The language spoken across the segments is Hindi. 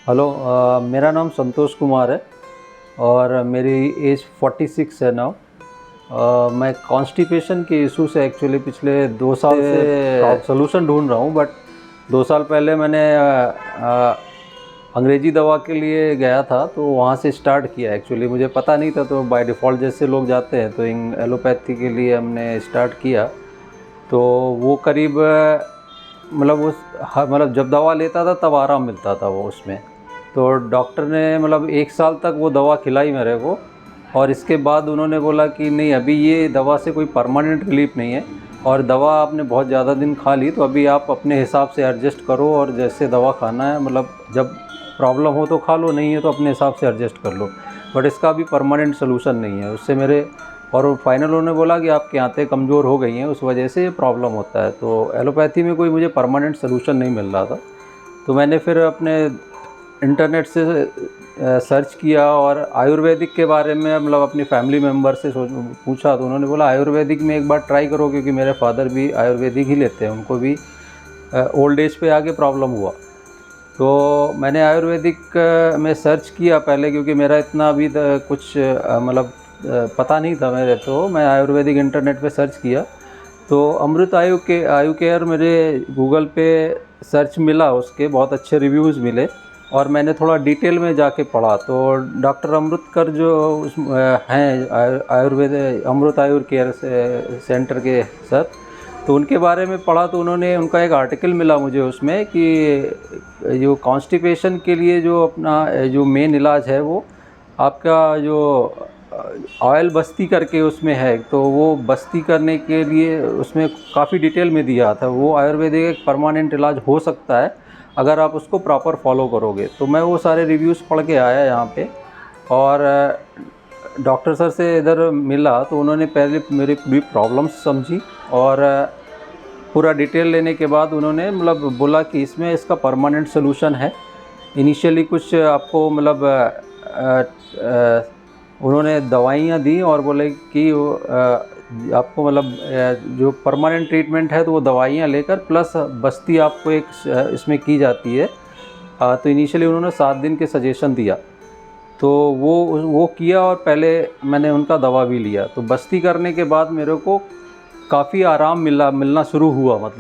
हेलो, मेरा नाम संतोष कुमार है और मेरी एज 46 है नाउ। मैं कॉन्स्टिपेशन के इशू से एक्चुअली पिछले 2 साल से सलूशन ढूंढ रहा हूँ, बट 2 साल पहले मैंने अंग्रेज़ी दवा के लिए गया था तो वहाँ से स्टार्ट किया। एक्चुअली मुझे पता नहीं था, तो बाय डिफ़ॉल्ट जैसे लोग जाते हैं तो एलोपैथी के लिए हमने स्टार्ट किया। तो वो करीब मतलब जब दवा लेता था तब आराम मिलता था वो उसमें। तो डॉक्टर ने 1 साल तक वो दवा खिलाई मेरे को, और इसके बाद उन्होंने बोला कि नहीं, अभी ये दवा से कोई परमानेंट रिलीफ नहीं है, और दवा आपने बहुत ज़्यादा दिन खा ली तो अभी आप अपने हिसाब से एडजस्ट करो, और जैसे दवा खाना है जब प्रॉब्लम हो तो खा लो, नहीं है तो अपने हिसाब से एडजस्ट कर लो, बट इसका अभी परमानेंट सोल्यूशन नहीं है। उससे मेरे और फाइनल उन्होंने बोला कि आपकी आंतें कमज़ोर हो गई हैं, उस वजह से ये प्रॉब्लम होता है। तो एलोपैथी में कोई मुझे परमानेंट सोल्यूशन नहीं मिल रहा था, तो मैंने फिर अपने इंटरनेट से सर्च किया और आयुर्वेदिक के बारे में अपनी फैमिली मेम्बर से पूछा, तो उन्होंने बोला आयुर्वेदिक में एक बार ट्राई करो, क्योंकि मेरे फादर भी आयुर्वेदिक ही लेते हैं, उनको भी ओल्ड एज पे आके प्रॉब्लम हुआ। तो मैंने आयुर्वेदिक में सर्च किया पहले, क्योंकि मेरा इतना अभी कुछ पता नहीं था मेरे, तो मैं आयुर्वेदिक इंटरनेट पे सर्च किया तो अमृत आयु केयर मेरे गूगल पे सर्च मिला, उसके बहुत अच्छे रिव्यूज़ मिले, और मैंने थोड़ा डिटेल में जाके पढ़ा। तो डॉक्टर अमृतकर जो हैं आयुर्वेद अमृत आयु केयर सेंटर के सर, तो उनके बारे में पढ़ा। तो उनका एक आर्टिकल मिला मुझे उसमें कि जो कॉन्स्टिपेशन के लिए जो मेन इलाज है वो आपका जो ऑयल बस्ती करके उसमें है, तो वो बस्ती करने के लिए उसमें काफ़ी डिटेल में दिया था। वो आयुर्वेदिक एक परमानेंट इलाज हो सकता है अगर आप उसको प्रॉपर फॉलो करोगे। तो मैं वो सारे रिव्यूज़ पढ़ के आया यहाँ पे, और डॉक्टर सर से इधर मिला तो उन्होंने पहले मेरी पूरी प्रॉब्लम्स समझी, और पूरा डिटेल लेने के बाद उन्होंने बोला कि इसका परमानेंट सोल्यूशन है। इनिशियली कुछ आपको उन्होंने दवाइयाँ दी और बोले कि आपको जो परमानेंट ट्रीटमेंट है तो वो दवाइयाँ लेकर प्लस बस्ती आपको एक इसमें की जाती है। तो इनिशियली उन्होंने 7 दिन के सजेशन दिया, तो वो किया, और पहले मैंने उनका दवा भी लिया। तो बस्ती करने के बाद मेरे को काफ़ी आराम मिलना शुरू हुआ।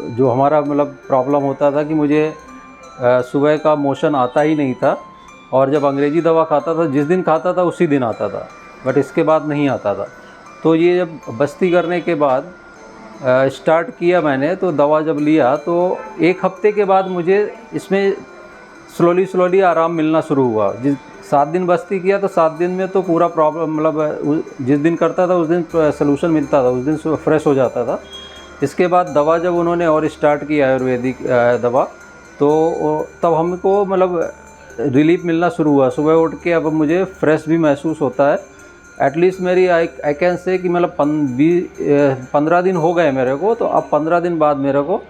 जो हमारा प्रॉब्लम होता था कि मुझे सुबह का मोशन आता ही नहीं था, और जब अंग्रेज़ी दवा खाता था जिस दिन खाता था उसी दिन आता था, बट इसके बाद नहीं आता था। तो ये जब बस्ती करने के बाद स्टार्ट किया मैंने, तो दवा जब लिया तो 1 हफ्ते के बाद मुझे इसमें स्लोली आराम मिलना शुरू हुआ। 7 दिन बस्ती किया तो 7 दिन में तो पूरा प्रॉब्लम जिस दिन करता था उस दिन सलूशन मिलता था, उस दिन फ्रेश हो जाता था। इसके बाद दवा जब उन्होंने और स्टार्ट की आयुर्वेदिक दवा, तो तब हमको रिलीफ मिलना शुरू हुआ। सुबह उठ के अब मुझे फ्रेश भी महसूस होता है। एटलीस्ट मेरी आई कैन से कि 15 दिन हो गए मेरे को, तो अब 15 दिन बाद मेरे को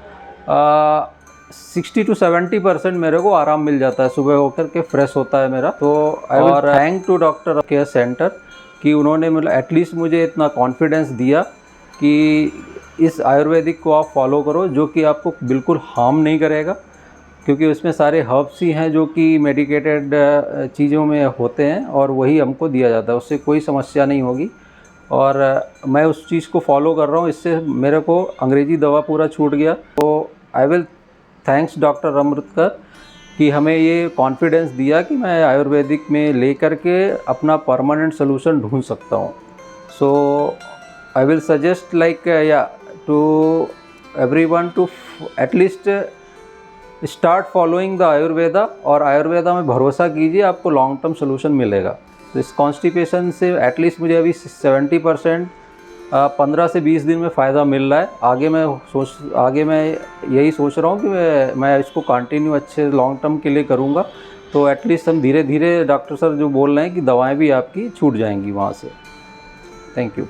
60 to 70% मेरे को आराम मिल जाता है, सुबह होकर के फ्रेश होता है मेरा। तो I will thank to doctor care centre कि उन्होंने एटलीस्ट मुझे इतना कॉन्फिडेंस दिया कि इस आयुर्वेदिक को आप फॉलो करो, जो कि आपको बिल्कुल हार्म नहीं करेगा, क्योंकि उसमें सारे हर्ब्स ही हैं जो कि मेडिकेटेड चीज़ों में होते हैं, और वही हमको दिया जाता है, उससे कोई समस्या नहीं होगी। और मैं उस चीज़ को फॉलो कर रहा हूँ, इससे मेरे को अंग्रेज़ी दवा पूरा छूट गया। तो I will thanks doctor Amritkar कि हमें ये कॉन्फिडेंस दिया कि मैं आयुर्वेदिक में लेकर के अपना परमानेंट सोल्यूशन ढूंढ सकता हूँ। So I will suggest to everyone to at least start following the Ayurveda, और आयुर्वेदा में भरोसा कीजिए, आपको लॉन्ग टर्म सोल्यूशन मिलेगा। तो इस कॉन्स्टिपेशन से एटलीस्ट मुझे अभी 70% 15 से 20 दिन में फ़ायदा मिल रहा है। आगे मैं यही सोच रहा हूँ कि मैं इसको कंटिन्यू अच्छे लॉन्ग टर्म के लिए करूँगा। तो एटलीस्ट हम धीरे धीरे डॉक्टर सर जो बोल रहे हैं कि दवाएं भी आपकी छूट जाएंगी वहाँ से। Thank you.